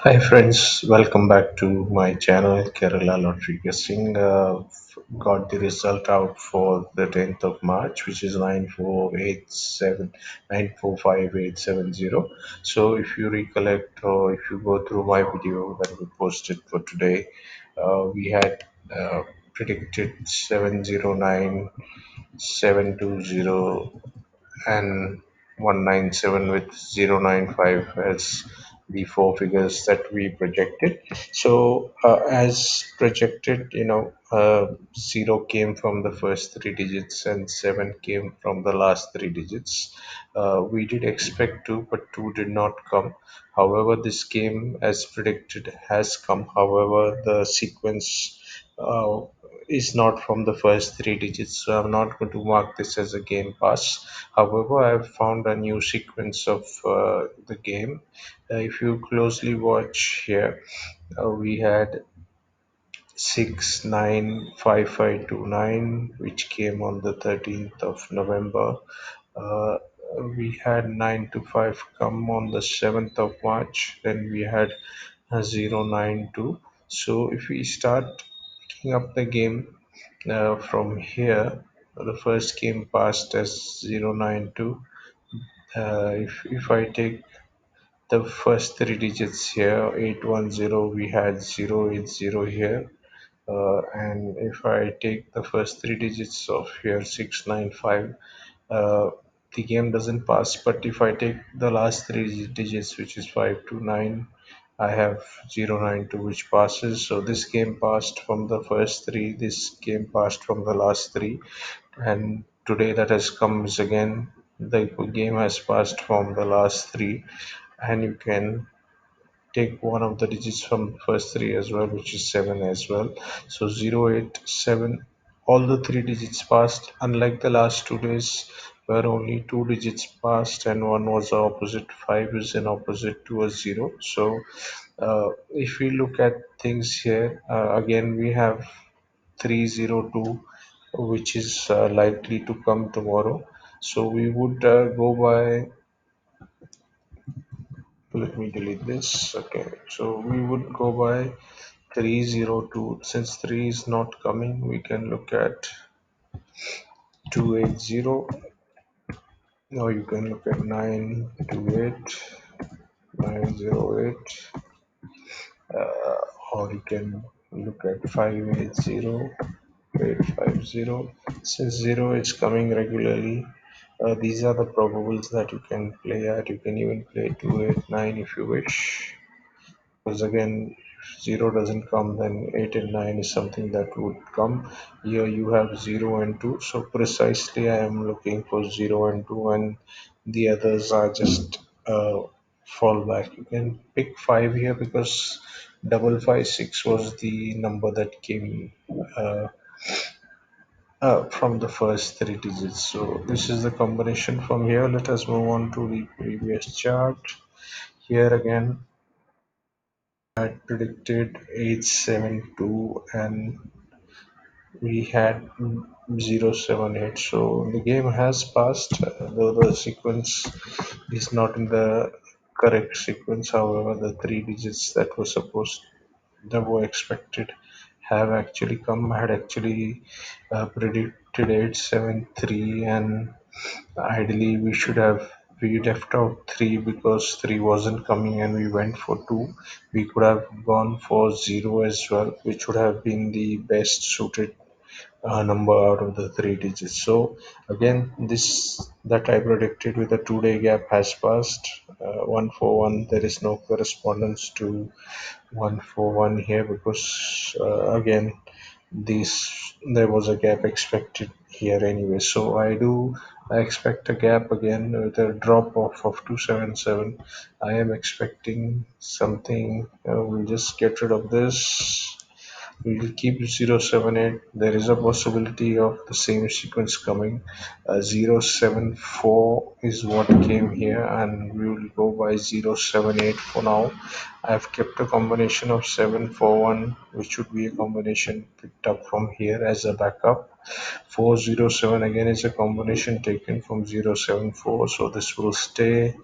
Hi friends, welcome back to my channel Kerala Lottery Guessing. Got the result out for the 10th of March, which is 945870. So if you recollect or if you go through my video that we posted for today, we had predicted 709, 720 and 197 with 095 as the four figures that we projected. So as projected, 0 came from the first three digits and 7 came from the last three digits. We did expect 2, but 2 did not come. However, this game as predicted has come. However, the sequence uh, is not from the first three digits, so I'm not going to mark this as a game pass. However, I've found a new sequence of the game. If you closely watch here, we had 695529, which came on the 13th of November. Uh, we had 925 come on the 7th of March. Then we had 092. So if we start picking up the game from here, the first game passed as 092. If I take the first three digits here, 810, we had 080 here. And if I take the first three digits of here, 695, uh, the game doesn't pass. But if I take the last three digits, which is 529, I have 092, which passes. So this game passed from the first three, this game passed from the last three, and today that has come is again the game has passed from the last three, and you can take one of the digits from the first three as well, which is 7 as well. So 087, all the three digits passed, unlike the last 2 days where only two digits passed and one was opposite. 5 is an opposite to a 0. So if we look at things here, again we have 302, which is likely to come tomorrow. So we would go by, let me delete this. Okay, so we would go by 302. Since 3 is not coming, we can look at 280. Now you can look at 928, 908, or you can look at 580, 850. Since 0 is coming regularly, these are the probables that you can play at. You can even play 289 if you wish. Because again, if 0 doesn't come, then 8 and 9 is something that would come. Here you have 0 and 2. So precisely I am looking for 0 and 2, and the others are just fallback. You can pick 5 here because 556 was the number that came uh, from the first three digits. So this is the combination from here. Let us move on to the previous chart. Here again, I predicted 872 and we had 078. So the game has passed, though the sequence is not in the correct sequence. However, the three digits that were expected have actually come. I had actually predicted 873, and ideally we left out 3 because 3 wasn't coming and we went for 2. We could have gone for 0 as well, which would have been the best suited number out of the three digits. So again, this that I predicted with a 2-day gap has passed. 141, there is no correspondence to 141 here because again, this there was a gap expected here anyway. So I expect a gap again with a drop off of 277. I am expecting something. We'll just get rid of this. We'll keep 078. There is a possibility of the same sequence coming. 074 is what came here, and we will go by 078 for now. I've kept a combination of 741, which would be a combination picked up from here as a backup. 407 again is a combination taken from 074, so this will stay.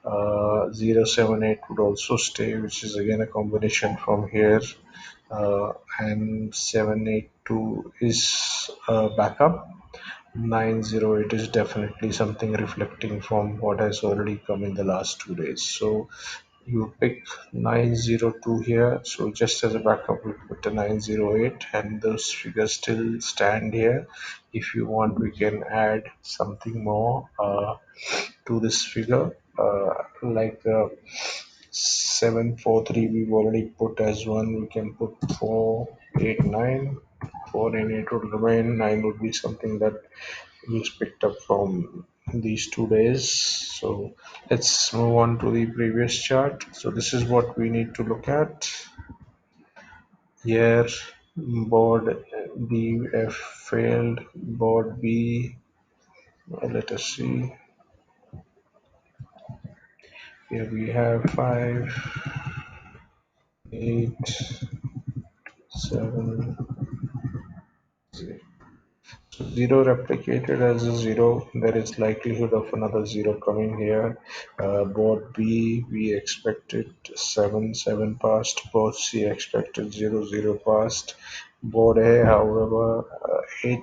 078 would also stay, which is again a combination from here, and 782 is a backup. 908 is definitely something reflecting from what has already come in the last 2 days. So you pick 902 here, so just as a backup we put a 908, and those figures still stand here. If you want, we can add something more to this figure, like 743 we've already put as one. We can put 489. 4 and 8 would remain. 9 would be something that was picked up from these 2 days. So let's move on to the previous chart. So this is what we need to look at here. Board B F failed. Board B. Let us see. Here we have 5, 8, 7, 0 replicated as a 0. There is likelihood of another 0 coming here. Board B, we expected 7, 7 passed. Board C expected 0, 0 passed. Board A, however, 8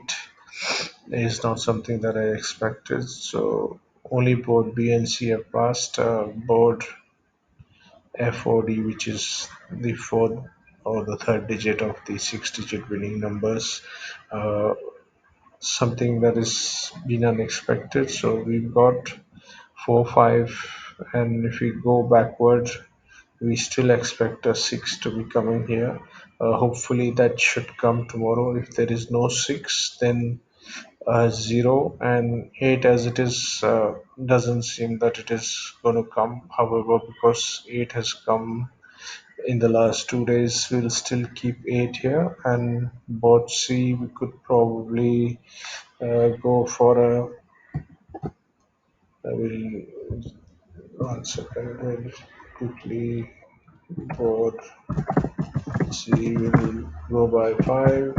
is not something that I expected. So only board B and C have passed. Board FOD, which is the fourth or the third digit of the six-digit winning numbers, uh, something that is been unexpected. So we've got 4, 5, and if we go backward, we still expect a 6 to be coming here. Hopefully that should come tomorrow. If there is no 6, then 0 and 8 as it is doesn't seem that it is going to come. However, because 8 has come in the last 2 days, we'll still keep 8 here, and both C we could probably go for a. I will 1 second. I'll quickly board C. Will go by 5.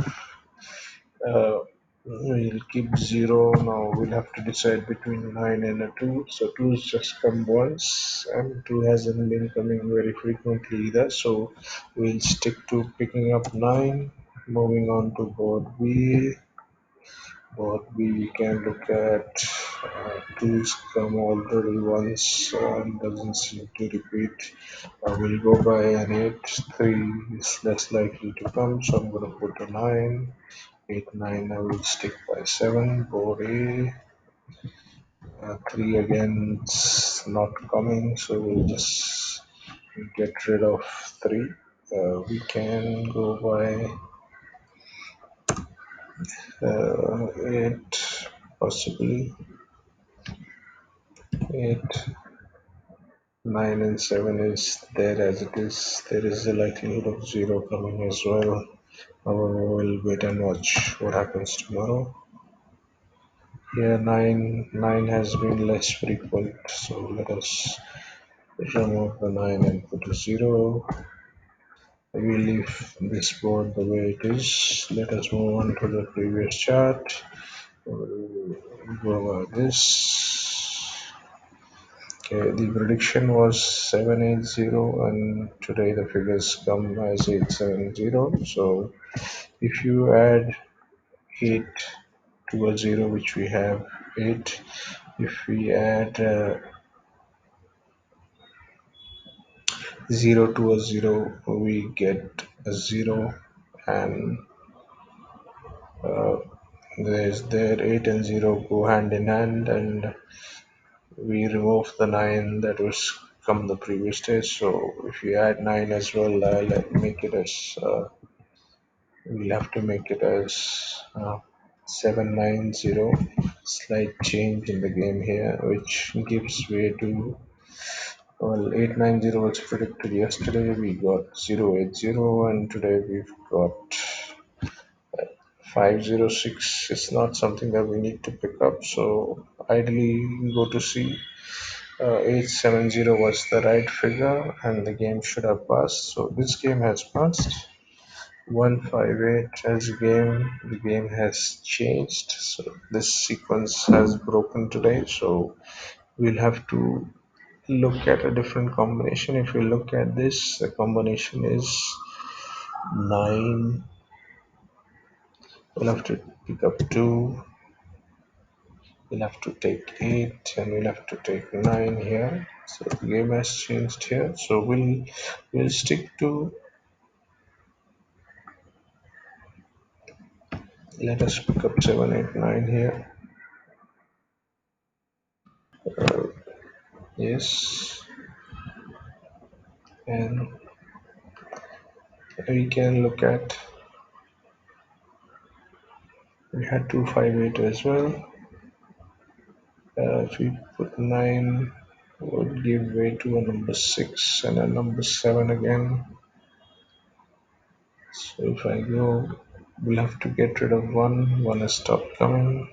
Uh, we'll keep 0. Now we'll have to decide between 9 and a 2. So 2's just come once, and 2 hasn't been coming very frequently either. So we'll stick to picking up 9. Moving on to board B. Board B, we can look at 2's come already once, doesn't seem to repeat. We'll go by an 8. 3 is less likely to come, so I'm going to put a 9. 8, 9, I will stick by 7. Board A, 3 again, it's not coming, so we'll just get rid of 3. We can go by 8, possibly 8. 9 and 7 is there as it is. There is a likelihood of 0 coming as well. However, we'll wait and watch what happens tomorrow. Here 9 has been less frequent, so let us remove the 9 and put a 0. We leave this board the way it is. Let us move on to the previous chart. We'll go over this. Okay, the prediction was 780, and today the figures come as 870. So if you add 8 to a 0, which we have 8, if we add 0 to a 0, we get a 0, and uh, there's there 8 and 0 go hand in hand, and we remove the 9 that was come the previous day. So if you add 9 as well, I'll make it as we'll have to make it as 790. Slight change in the game here, which gives way to Well, 890 was predicted yesterday. We got 080, and today we've got 506. It's not something that we need to pick up. So ideally, we go to see 870 was the right figure, and the game should have passed. So this game has passed. 158 as a game. The game has changed. So this sequence has broken today. So we'll have to look at a different combination. If we look at this, the combination is 9. We'll have to pick up 2. We'll have to take 8, and we'll have to take 9 here. So the game has changed here. So we'll stick to, let us pick up 7, 8, 9 here. Yes, and we can look at, we had 258 as well. If we put 9, would give way to a number 6 and a number 7 again. So if I go, we'll have to get rid of 1. 1 has stopped coming.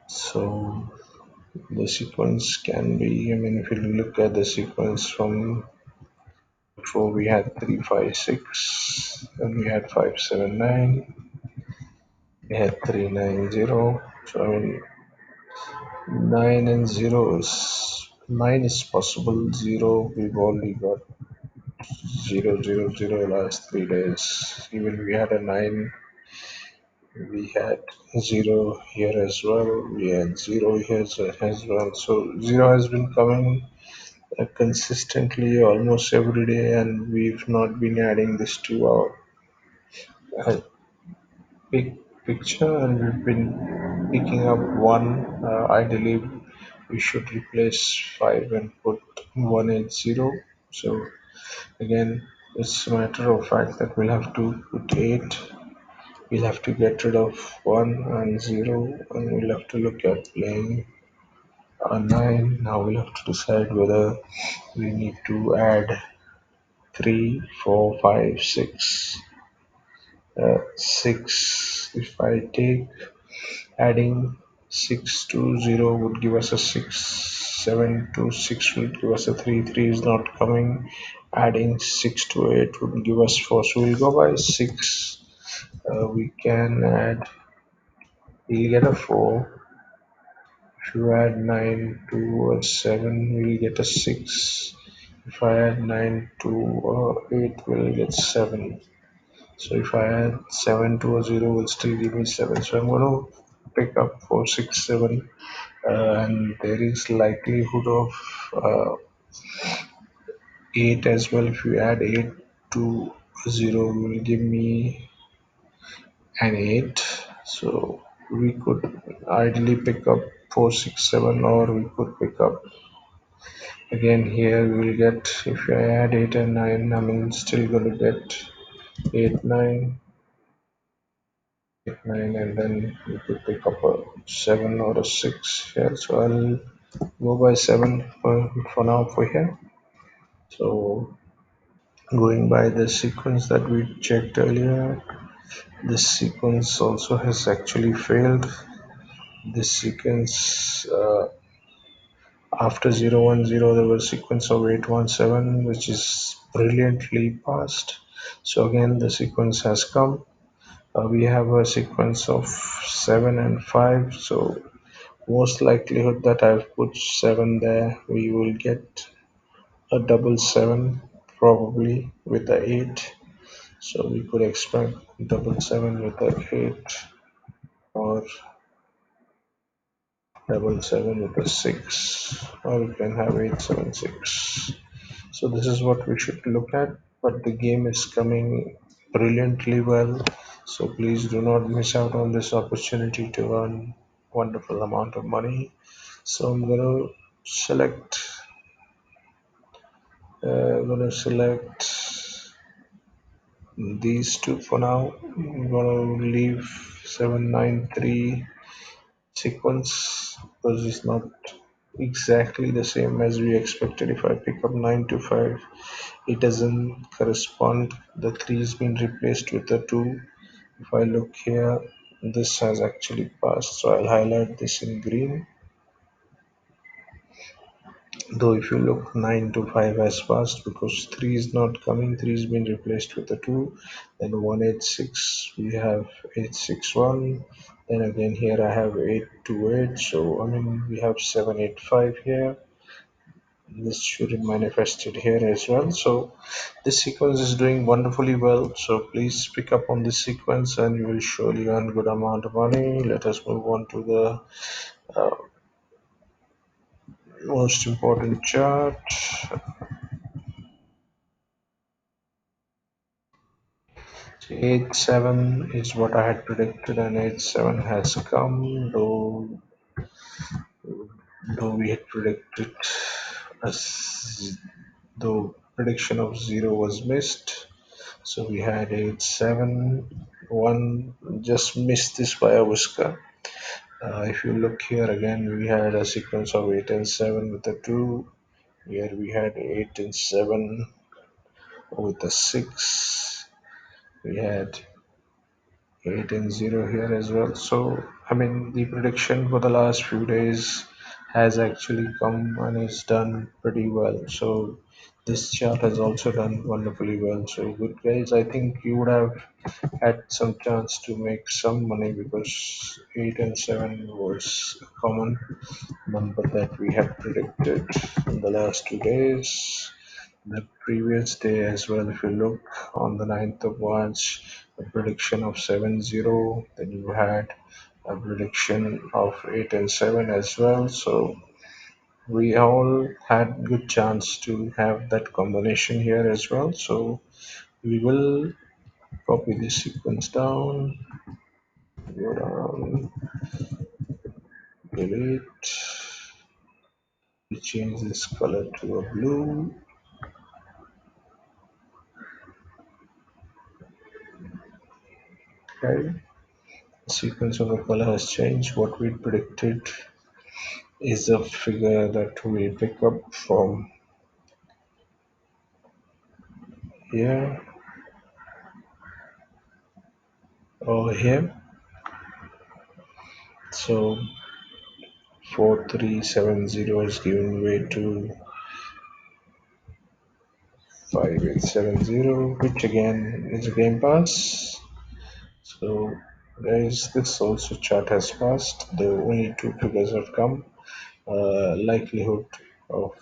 So the sequence can be, I mean, if you look at the sequence from before, we had 356, then we had 579, we had 390. So I mean, 9 and 0 is, 9 is possible, 0 we've already got 000 last 3 days. Even we had a 9, we had 0 here as well, we had 0 here as well. So 0 has been coming consistently almost every day, and we've not been adding this to our uh, big picture, and we've been picking up 1. Ideally we should replace 5 and put 180. So again, it's a matter of fact that we'll have to put 8. We'll have to get rid of 1 and 0, and we'll have to look at playing a 9. Now we'll have to decide whether we need to add 3, 4, 5, 6. 6. If I take, adding 6 to 0 would give us a 6. 7 to 6 would give us a 3. 3 is not coming. Adding 6 to 8 would give us 4. So we'll go by 6. We can add, we'll get a 4. If you add 9 to a 7, we'll get a 6. If I add 9 to 8, we'll get 7. So if I add 7 to a 0, will still give me 7. So I'm going to pick up 4, 6, 7, and there is likelihood of 8 as well. If you add 8 to 0, will give me an 8. So we could ideally pick up 4, 6, 7, or we could pick up again here. We will get, if I add 8 and 9, I mean still going to get 8, 9, 9, and then you could pick up a 7 or a 6 here. So I'll go by 7 for now for here. So going by the sequence that we checked earlier, this sequence also has actually failed. This sequence, after 010, there was a sequence of 817, which is brilliantly passed. So again, the sequence has come. We have a sequence of 7 and 5. So most likelihood that I've put 7 there, we will get a double 7 probably with the 8. So we could expect double 7 with the 8, or double 7 with the 6, or we can have 876. So this is what we should look at, but the game is coming brilliantly well. So please do not miss out on this opportunity to earn wonderful amount of money. So I'm gonna select these two for now. I'm gonna leave 793 sequence. because it's not exactly the same as we expected. If I pick up 9 to 5, it doesn't correspond. The 3 has been replaced with the 2. If I look here, this has actually passed, so I'll highlight this in green. Though if you look, 9 to 5 has passed because 3 is not coming, 3 has been replaced with a 2. Then 186, we have 861. Then again here I have 828. So I mean we have 785 here. This should be manifested here as well. So this sequence is doing wonderfully well. So please pick up on this sequence and you will surely earn good amount of money. Let us move on to the uh, most important chart. 8-7 is what I had predicted, and 8-7 has come, though we had predicted as though prediction of 0 was missed. So we had 8-7, one just missed this by a whisker. If you look here again, we had a sequence of 8 and 7 with a 2. Here we had 8 and 7 with a 6. We had 8 and 0 here as well. So, I mean, the prediction for the last few days has actually come and it's done pretty well. So, this chart has also done wonderfully well. So, good guys, I think you would have had some chance to make some money because 8 and 7 was a common number that we had predicted in the last 2 days. The previous day as well, if you look on the 9th of March, a prediction of 7-0, then you had a prediction of 8 and 7 as well. So we all had good chance to have that combination here as well. So we will copy this sequence down, go down, delete, we change this color to a blue. Okay, the sequence of the color has changed. What we predicted is a figure that we pick up from here or here. So 4370 is giving way to 5870, which again is a game pass. So guys, this also chart has passed. The only two figures have come. Likelihood of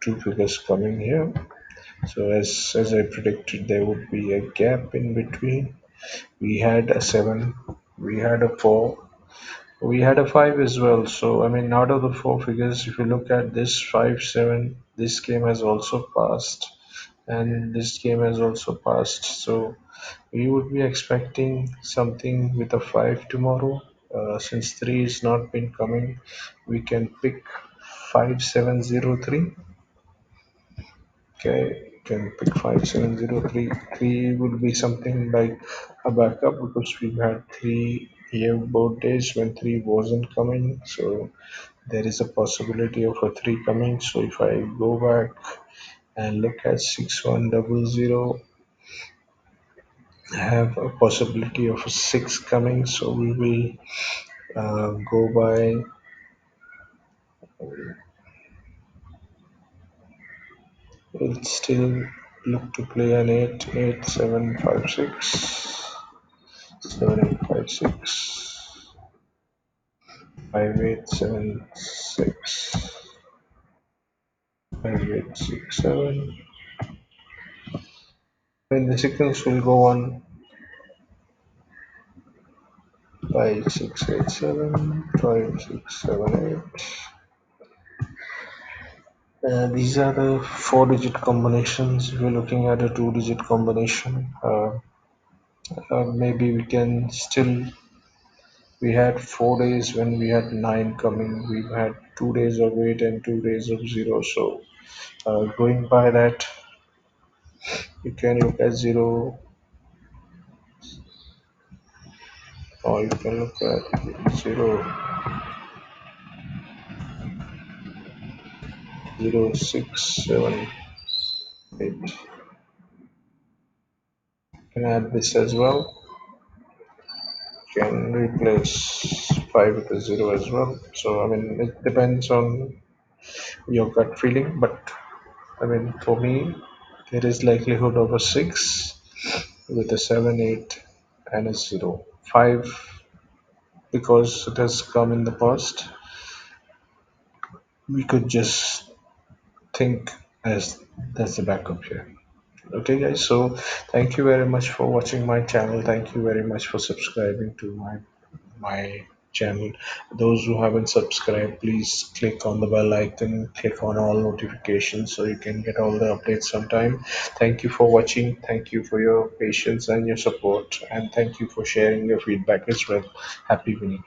two figures coming here. So as I predicted, there would be a gap in between. We had a 7, we had a 4, we had a 5 as well. So I mean, out of the four figures, if you look at this 5-7, this game has also passed, and this game has also passed. So we would be expecting something with a 5 tomorrow. Since 3 is not been coming, we can pick 5703. Okay, you can pick 5703. 3 would be something like a backup because we've had 3 here both days when 3 wasn't coming. So there is a possibility of a 3 coming. So if I go back and look at 6100, have a possibility of a 6 coming. So we will go by, we'll still look to play an 88756, 7856, 5876, 5867. When the sequence will go on 5687, 5678. These are the four-digit combinations. If you're looking at a two-digit combination, maybe we can still. We had 4 days when we had 9 coming. We've had 2 days of 8 and 2 days of 0. So going by that, you can look at 0, or you can look at 0, 0678. Can add this as well. Can replace 5 with a 0 as well. So, I mean, it depends on your gut feeling, but I mean, for me, there is likelihood of a 6 with a 7, 8, and a 0. 5, because it has come in the past, we could just think as that's the backup here. Okay, guys, so thank you very much for watching my channel. Thank you very much for subscribing to my channel. Those who haven't subscribed, please click on the bell icon, click on all notifications so you can get all the updates on time. Thank you for watching. Thank you for your patience and your support, and thank you for sharing your feedback as well. Happy winning.